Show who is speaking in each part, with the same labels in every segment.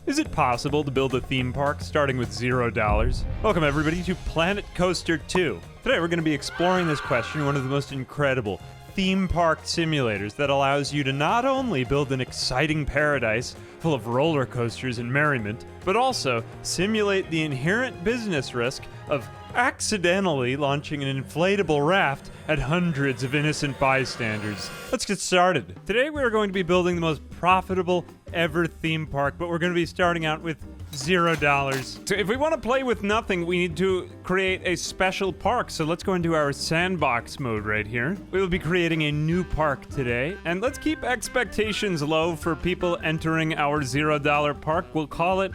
Speaker 1: Is it possible to build a theme park starting with $0? Welcome everybody to Planet Coaster 2. Today we're going to be exploring this question in one of the most incredible theme park simulators that allows you to not only build an exciting paradise full of roller coasters and merriment, but also simulate the inherent business risk of accidentally launching an inflatable raft at hundreds of innocent bystanders. Let's get started. Today we are going to be building the most profitable ever theme park, but we're going to be starting out with $0. So if we want to play with nothing, we need to create a special park. So let's go into our sandbox mode right here. We will be creating a new park today, and let's keep expectations low for people entering our $0 park. We'll call it,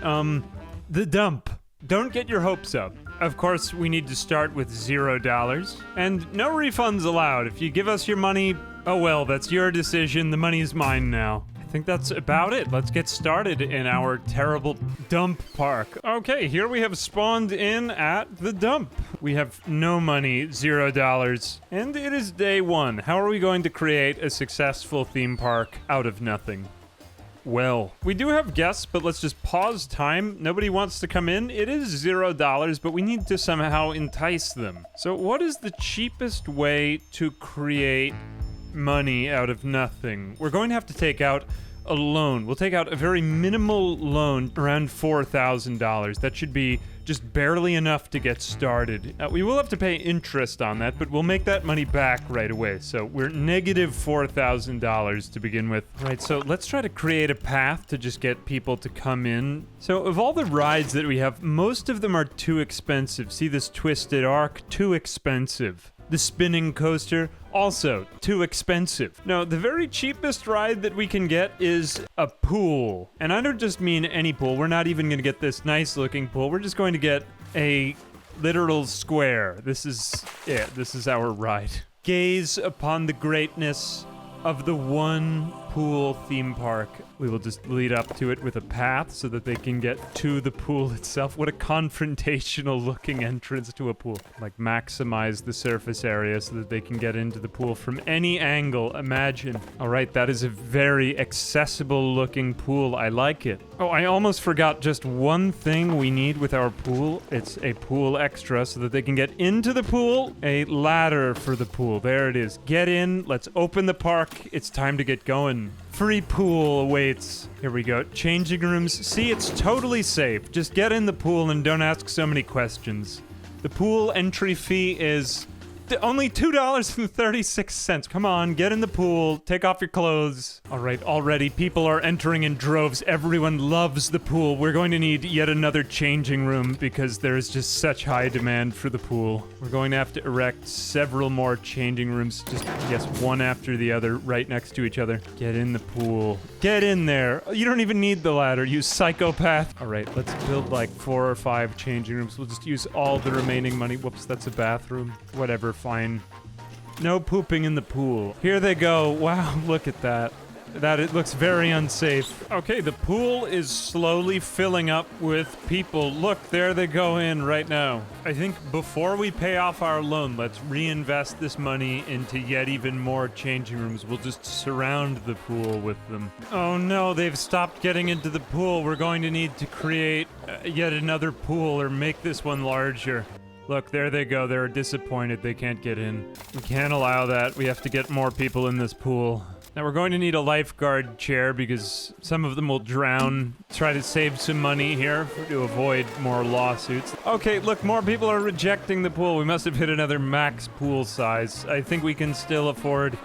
Speaker 1: the dump. Don't get your hopes up. Of course, we need to start with $0, and no refunds allowed. If you give us your money, oh well, that's your decision. The money's mine now. I think that's about it. Let's get started in our terrible dump park. Okay, here we have spawned in at the dump. We have no money, $0, and it is day one. How are we going to create a successful theme park out of nothing? Well, we do have guests, but let's just pause time. Nobody wants to come in. It is $0, but we need to somehow entice them. So what is the cheapest way to create money out of nothing? We're going to have to take out a loan. We'll take out a very minimal loan, around $4,000. That should be just barely enough to get started. We will have to pay interest on that, but we'll make that money back right away. So we're negative $4,000 to begin with. Right, so let's try to create a path to just get people to come in. So of all the rides that we have, most of them are too expensive. See this twisted arc? Too expensive. The spinning coaster, also too expensive. No, the very cheapest ride that we can get is a pool. And I don't just mean any pool. We're not even going to get this nice looking pool. We're just going to get a literal square. This is it. This is our ride. Gaze upon the greatness of the one pool theme park. We will just lead up to it with a path so that they can get to the pool itself. What a confrontational looking entrance to a pool. Like maximize the surface area so that they can get into the pool from any angle. Imagine. All right, that is a very accessible looking pool. I like it. Oh, I almost forgot just one thing we need with our pool. It's a pool extra so that they can get into the pool. A ladder for the pool. There it is. Get in. Let's open the park. It's time to get going. Free pool awaits. Here we go. Changing rooms. See, it's totally safe. Just get in the pool and don't ask so many questions. The pool entry fee is only $2.36. Come on, get in the pool. Take off your clothes. All right, already people are entering in droves. Everyone loves the pool. We're going to need yet another changing room because there is just such high demand for the pool. We're going to have to erect several more changing rooms. Just, yes, one after the other, right next to each other. Get in the pool. Get in there. You don't even need the ladder, you psychopath. All right, let's build like 4 or 5 changing rooms. We'll just use all the remaining money. Whoops, that's a bathroom. Whatever, fine. No pooping in the pool. Here they go. Wow, look at that. It looks very unsafe. Okay, the pool is slowly filling up with people. Look, there they go in right now. I think before we pay off our loan, let's reinvest this money into yet even more changing rooms. We'll just surround the pool with them. Oh no, they've stopped getting into the pool. We're going to need to create yet another pool or make this one larger. Look, there they go. They're disappointed they can't get in. We can't allow that. We have to get more people in this pool. Now we're going to need a lifeguard chair because some of them will drown. Try to save some money here to avoid more lawsuits. Okay, look, more people are rejecting the pool. We must have hit another max pool size. I think we can still afford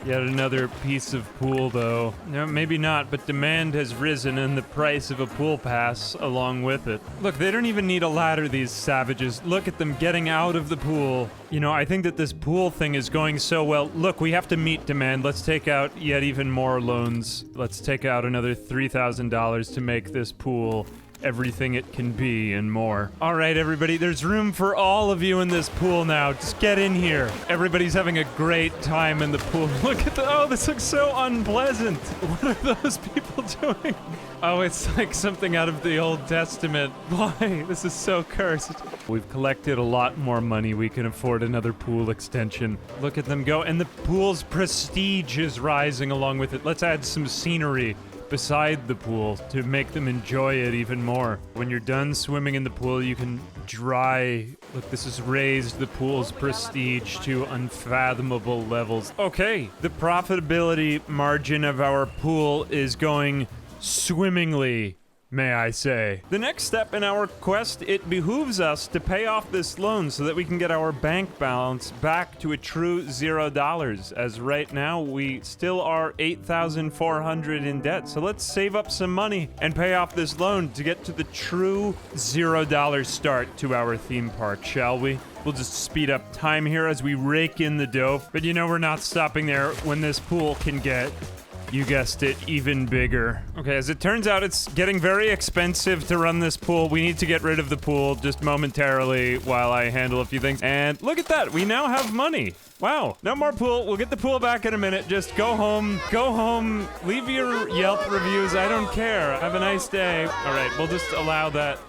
Speaker 1: yet another piece of pool, though. No, maybe not, but demand has risen and the price of a pool pass along with it. Look, they don't even need a ladder, these savages. Look at them getting out of the pool. You know, I think that this pool thing is going so well. Look, we have to meet demand. Let's take out yet even more loans. Let's take out another $3,000 to make this pool everything it can be and more. All right, everybody, there's room for all of you in this pool now. Just get in here. Everybody's having a great time in the pool. Look at the, oh, this looks so unpleasant. What are those people doing? Oh, it's like something out of the Old Testament. Why? This is so cursed. We've collected a lot more money. We can afford another pool extension. Look at them go, and the pool's prestige is rising along with it. Let's add some scenery. beside the pool to make them enjoy it even more. When you're done swimming in the pool, you can dry. Look, this has raised the pool's prestige to unfathomable levels. Okay, the profitability margin of our pool is going swimmingly, may I say. The next step in our quest, it behooves us to pay off this loan so that we can get our bank balance back to a true $0, as right now we still are $8,400 in debt. So let's save up some money and pay off this loan to get to the true $0 start to our theme park, shall we? We'll just speed up time here as we rake in the dough. But you know we're not stopping there when this pool can get, you guessed it, even bigger. Okay, as it turns out, it's getting very expensive to run this pool. We need to get rid of the pool just momentarily while I handle a few things. And look at that, we now have money. Wow, no more pool. We'll get the pool back in a minute. Just go home, leave your Yelp reviews. I don't care. Have a nice day. All right, we'll just allow that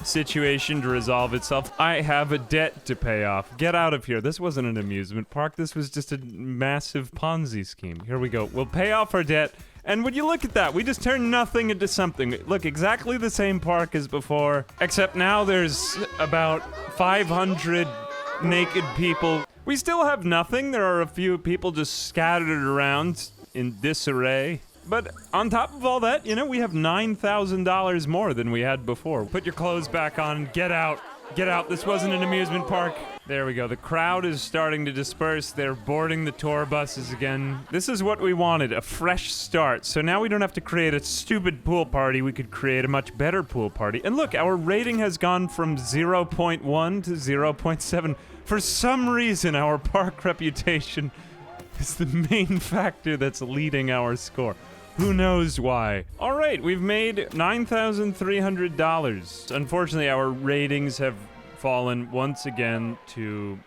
Speaker 1: situation to resolve itself. I have a debt to pay off. Get out of here. This wasn't an amusement park. This was just a massive Ponzi scheme. Here we go. We'll pay off our debt. And would you look at that? We just turned nothing into something. Look, exactly the same park as before, except now there's about 500 naked people. We still have nothing. There are a few people just scattered around in disarray. But on top of all that, you know, we have $9,000 more than we had before. Put your clothes back on. Get out. Get out. This wasn't an amusement park. There we go. The crowd is starting to disperse. They're boarding the tour buses again. This is what we wanted, a fresh start. So now we don't have to create a stupid pool party. We could create a much better pool party. And look, our rating has gone from 0.1 to 0.7. For some reason, our park reputation is the main factor that's leading our score. Who knows why? All right, we've made $9,300. Unfortunately, our ratings have fallen once again to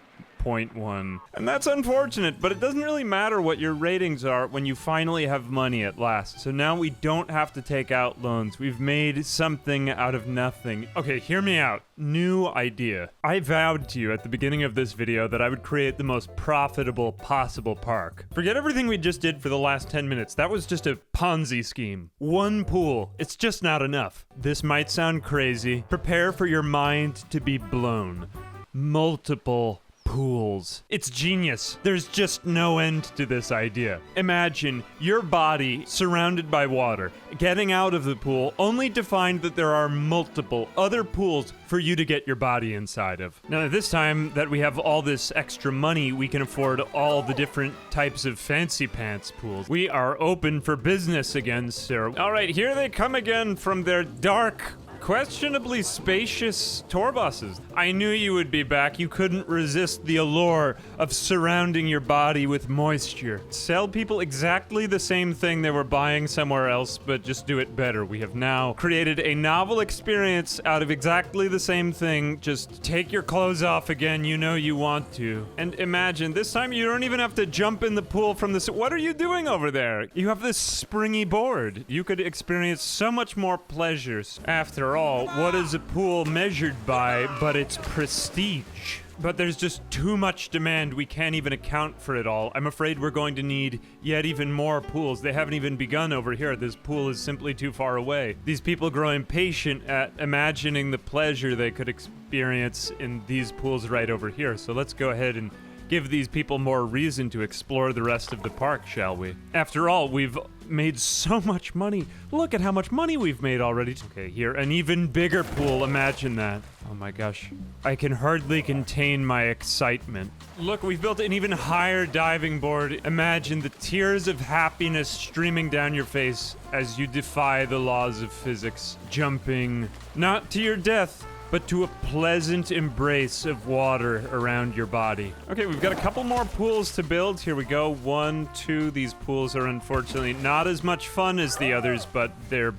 Speaker 1: 0.1. And that's unfortunate, but it doesn't really matter what your ratings are when you finally have money at last. So now we don't have to take out loans. We've made something out of nothing. Okay, hear me out. New idea. I vowed to you at the beginning of this video that I would create the most profitable possible park. Forget everything we just did for the last 10 minutes. That was just a Ponzi scheme. One pool. It's just not enough. This might sound crazy. Prepare for your mind to be blown. Multiple pools. It's genius. There's just no end to this idea. Imagine your body surrounded by water, getting out of the pool only to find that there are multiple other pools for you to get your body inside of. Now, this time that we have all this extra money, we can afford all the different types of fancy pants pools. We are open for business again, sir. All right, here they come again from their dark, questionably spacious tour buses. I knew you would be back. You couldn't resist the allure of surrounding your body with moisture. Sell people exactly the same thing they were buying somewhere else, but just do it better. We have now created a novel experience out of exactly the same thing. Just take your clothes off again. You know you want to. And imagine, this time you don't even have to jump in the pool from the... What are you doing over there? You have this springy board. You could experience so much more pleasures. After all, what is a pool measured by but its prestige? But there's just too much demand. We can't even account for it all. I'm afraid we're going to need yet even more pools. They haven't even begun over here. This pool is simply too far away. These people grow impatient at imagining the pleasure they could experience in these pools right over here. So let's go ahead and give these people more reason to explore the rest of the park, shall we? After all, we've made so much money. Look at how much money we've made already. Okay, here, an even bigger pool. Imagine that. Oh my gosh. I can hardly contain my excitement. Look, we've built an even higher diving board. Imagine the tears of happiness streaming down your face as you defy the laws of physics, jumping not to your death, but to a pleasant embrace of water around your body. Okay, we've got a couple more pools to build. Here we go. 1, 2. These pools are unfortunately not as much fun as the others, but they're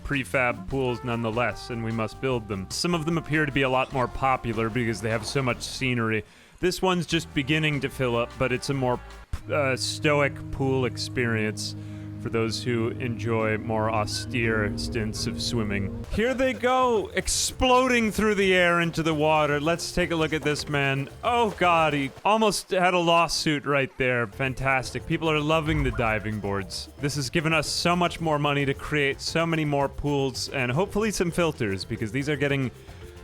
Speaker 1: prefab pools nonetheless, and we must build them. Some of them appear to be a lot more popular because they have so much scenery. This one's just beginning to fill up, but it's a more stoic pool experience. for those who enjoy more austere stints of swimming. Here they go, exploding through the air into the water. Let's take a look at this man. Oh God, he almost had a lawsuit right there. Fantastic. People are loving the diving boards. This has given us so much more money to create so many more pools and hopefully some filters, because these are getting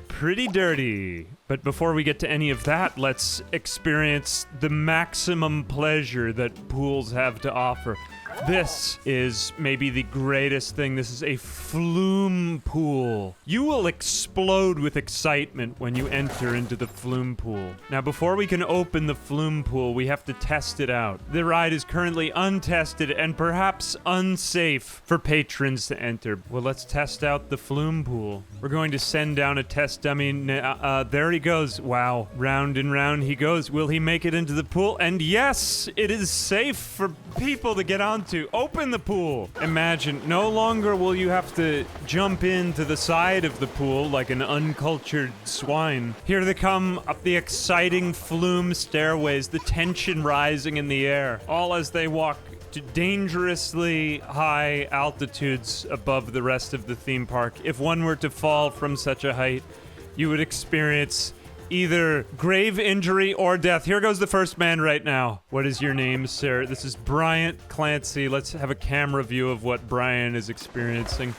Speaker 1: pretty dirty. But before we get to any of that, let's experience the maximum pleasure that pools have to offer. This is maybe the greatest thing. This is a flume pool. You will explode with excitement when you enter into the flume pool. Now, before we can open the flume pool, we have to test it out. The ride is currently untested and perhaps unsafe for patrons to enter. Well, let's test out the flume pool. We're going to send down a test dummy. There he goes. Wow. Round and round he goes. Will he make it into the pool? And yes, it is safe for people to get onto. Open the pool. Imagine, no longer will you have to jump into the side of the pool like an uncultured swine. Here they come up the exciting flume stairways, the tension rising in the air, all as they walk to dangerously high altitudes above the rest of the theme park. If one were to fall from such a height, you would experience either grave injury or death. Here goes the first man right now. What is your name, sir? This is Bryant Clancy. Let's have a camera view of what Brian is experiencing.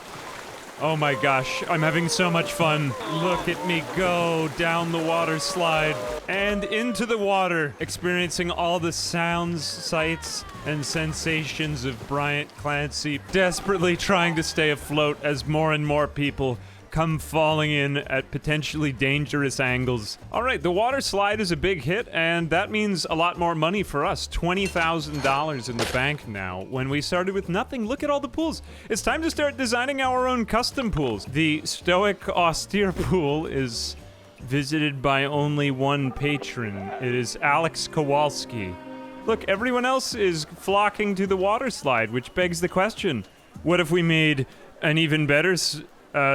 Speaker 1: Oh my gosh, I'm having so much fun. Look at me go down the water slide and into the water, experiencing all the sounds, sights, and sensations of Bryant Clancy, desperately trying to stay afloat as more and more people come falling in at potentially dangerous angles. All right, the water slide is a big hit, and that means a lot more money for us. $20,000 in the bank now. When we started with nothing, look at all the pools. It's time to start designing our own custom pools. The stoic, austere pool is visited by only one patron. It is Alex Kowalski. Look, everyone else is flocking to the water slide, which begs the question, what if we made an even better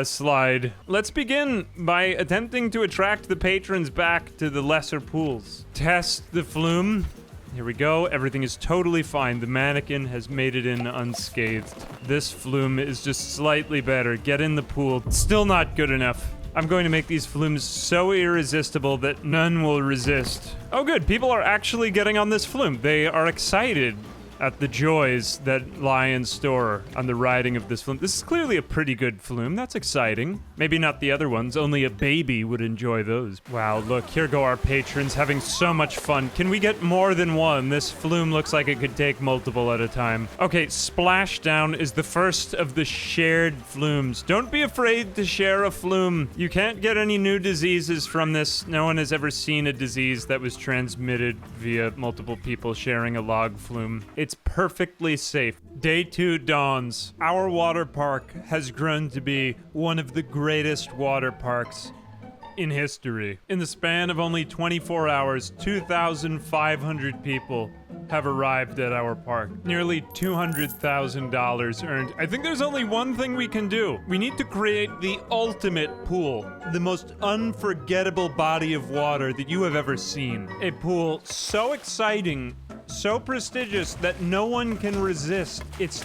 Speaker 1: slide? Let's begin by attempting to attract the patrons back to the lesser pools. Test the flume. Here we go. Everything is totally fine. The mannequin has made it in unscathed. This flume is just slightly better. Get in the pool. Still not good enough. I'm going to make these flumes so irresistible that none will resist. Oh good, people are actually getting on this flume. They are excited at the joys that lie in store on the riding of this flume. This is clearly a pretty good flume. That's exciting. Maybe not the other ones. Only a baby would enjoy those. Wow, look, here go our patrons having so much fun. Can we get more than one? This flume looks like it could take multiple at a time. Okay, Splashdown is the first of the shared flumes. Don't be afraid to share a flume. You can't get any new diseases from this. No one has ever seen a disease that was transmitted via multiple people sharing a log flume. It's perfectly safe. Day 2 dawns. Our water park has grown to be one of the greatest water parks in history. In the span of only 24 hours, 2,500 people have arrived at our park. Nearly $200,000 earned. I think there's only one thing we can do. We need to create the ultimate pool. The most unforgettable body of water that you have ever seen. A pool so exciting, so prestigious that no one can resist its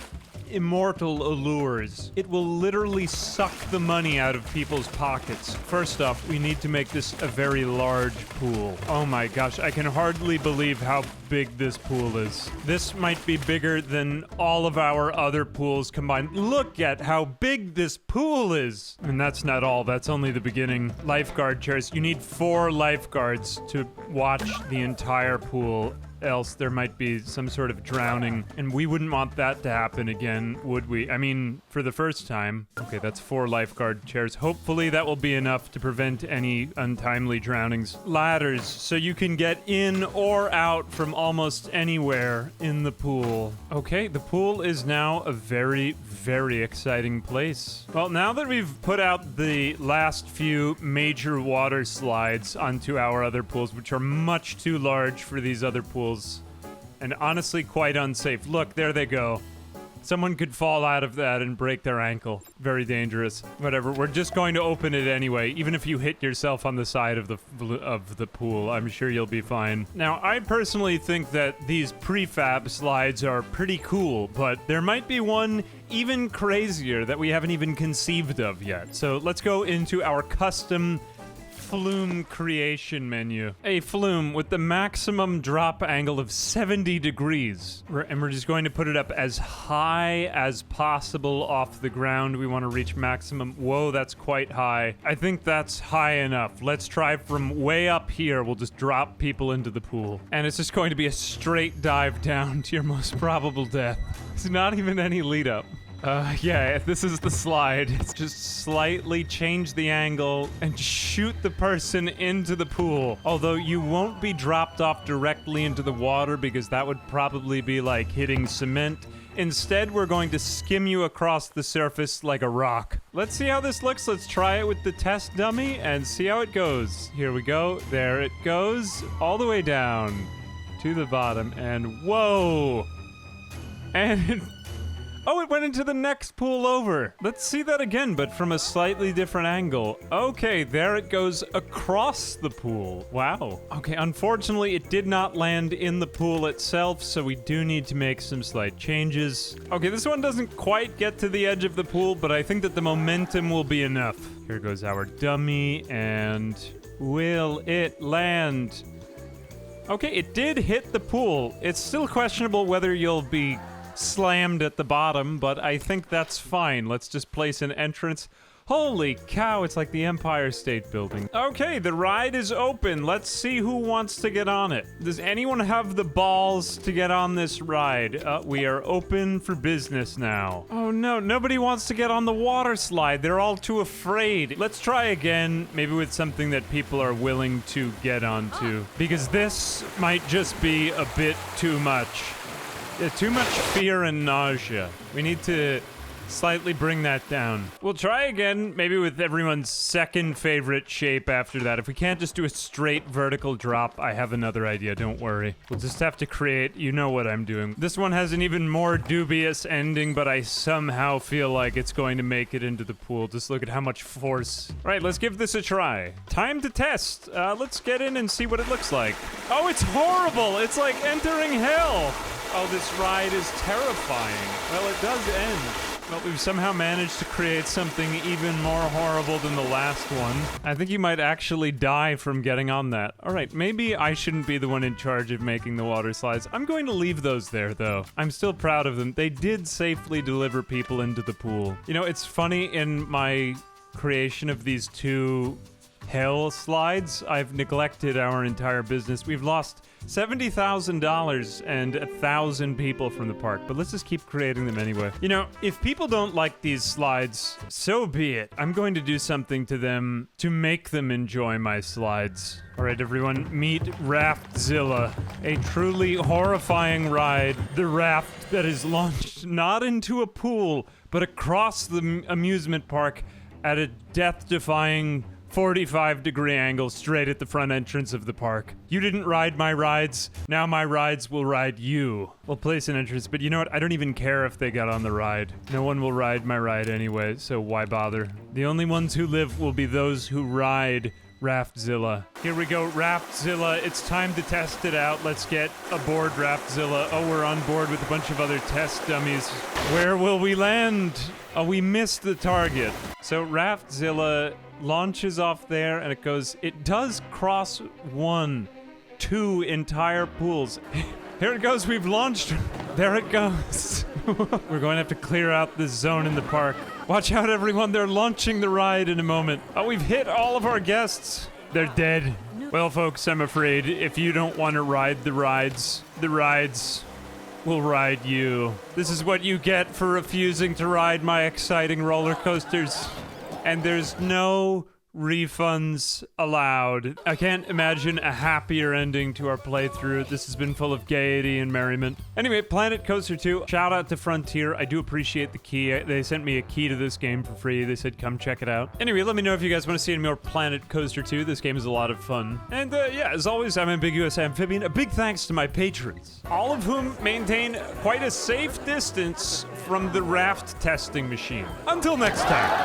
Speaker 1: immortal allures. It will literally suck the money out of people's pockets. First off, we need to make this a very large pool. Oh my gosh, I can hardly believe how big this pool is. This might be bigger than all of our other pools combined. Look at how big this pool is. And that's not all, that's only the beginning. Lifeguard chairs. You need 4 lifeguards to watch the entire pool, else there might be some sort of drowning, and we wouldn't want that to happen again, would we? I mean, for the first time. Okay, that's 4 lifeguard chairs. Hopefully that will be enough to prevent any untimely drownings. Ladders, so you can get in or out from almost anywhere in the pool. Okay, the pool is now a very, very exciting place. Well, now that we've put out the last few major water slides onto our other pools, which are much too large for these other pools, and honestly quite unsafe. Look, there they go. Someone could fall out of that and break their ankle. Very dangerous. Whatever, we're just going to open it anyway. Even if you hit yourself on the side of the pool, I'm sure you'll be fine. Now, I personally think that these prefab slides are pretty cool, but there might be one even crazier that we haven't even conceived of yet. So let's go into our custom flume creation menu. A flume with the maximum drop angle of 70 degrees. And we're just going to put it up as high as possible off the ground. We want to reach maximum. Whoa, that's quite high. I think that's high enough. Let's try from way up here. We'll just drop people into the pool. And it's just going to be a straight dive down to your most probable death. It's not even any lead up. Yeah, this is the slide. It's just slightly change the angle and shoot the person into the pool. Although you won't be dropped off directly into the water because that would probably be like hitting cement. Instead, we're going to skim you across the surface like a rock. Let's see how this looks. Let's try it with the test dummy and see how it goes. Here we go. There it goes. All the way down to the bottom. And whoa! And oh, it went into the next pool over. Let's see that again, but from a slightly different angle. Okay, there it goes across the pool. Wow. Okay, unfortunately, it did not land in the pool itself, so we do need to make some slight changes. Okay, this one doesn't quite get to the edge of the pool, but I think that the momentum will be enough. Here goes our dummy, and will it land? Okay, it did hit the pool. It's still questionable whether you'll be slammed at the bottom, but I think that's fine. Let's just place an entrance. Holy cow, it's like the Empire State Building. Okay, the ride is open. Let's see who wants to get on it. Does anyone have the balls to get on this ride? We are open for business now. Oh no, nobody wants to get on the water slide. They're all too afraid. Let's try again, maybe with something that people are willing to get onto, because this might just be a bit too much. Yeah, too much fear and nausea. We need to slightly bring that down. We'll try again, maybe with everyone's second favorite shape after that. If we can't just do a straight vertical drop, I have another idea, don't worry. We'll just have to create, you know what I'm doing. This one has an even more dubious ending, but I somehow feel like it's going to make it into the pool. Just look at how much force. All right, let's give this a try. Time to test. Let's get in and see what it looks like. Oh, it's horrible. It's like entering hell. Oh, this ride is terrifying. Well, it does end. Well, we've somehow managed to create something even more horrible than the last one. I think you might actually die from getting on that. All right, maybe I shouldn't be the one in charge of making the water slides. I'm going to leave those there, though. I'm still proud of them. They did safely deliver people into the pool. You know, it's funny, in my creation of these two hell slides, I've neglected our entire business. We've lost $70,000 and 1,000 people from the park, but let's just keep creating them anyway. You know, if people don't like these slides, so be it. I'm going to do something to them to make them enjoy my slides. All right, everyone, meet Raftzilla, a truly horrifying ride. The raft that is launched not into a pool, but across the amusement park at a death-defying 45-degree angle straight at the front entrance of the park. You didn't ride my rides, now my rides will ride you. We'll place an entrance, but you know what? I don't even care if they got on the ride. No one will ride my ride anyway, so why bother? The only ones who live will be those who ride Raftzilla. Here we go, Raftzilla. It's time to test it out. Let's get aboard Raftzilla. Oh, we're on board with a bunch of other test dummies. Where will we land? Oh, we missed the target. So Raftzilla launches off there and it does cross 2 entire pools. Here it goes, we've launched. There it goes. We're going to have to clear out this zone in the park. Watch out, everyone, they're launching the ride in a moment. Oh, we've hit all of our guests. They're dead. Well, folks, I'm afraid if you don't want to ride the rides will ride you. This is what you get for refusing to ride my exciting roller coasters. And there's no refunds allowed. I can't imagine a happier ending to our playthrough. This has been full of gaiety and merriment. Anyway, Planet Coaster 2, shout out to Frontier. I do appreciate the key. They sent me a key to this game for free. They said come check it out. Anyway, let me know if you guys want to see any more Planet Coaster 2. This game is a lot of fun. And yeah, as always, I'm Ambiguous Amphibian. A big thanks to my patrons, all of whom maintain quite a safe distance from the raft testing machine. Until next time.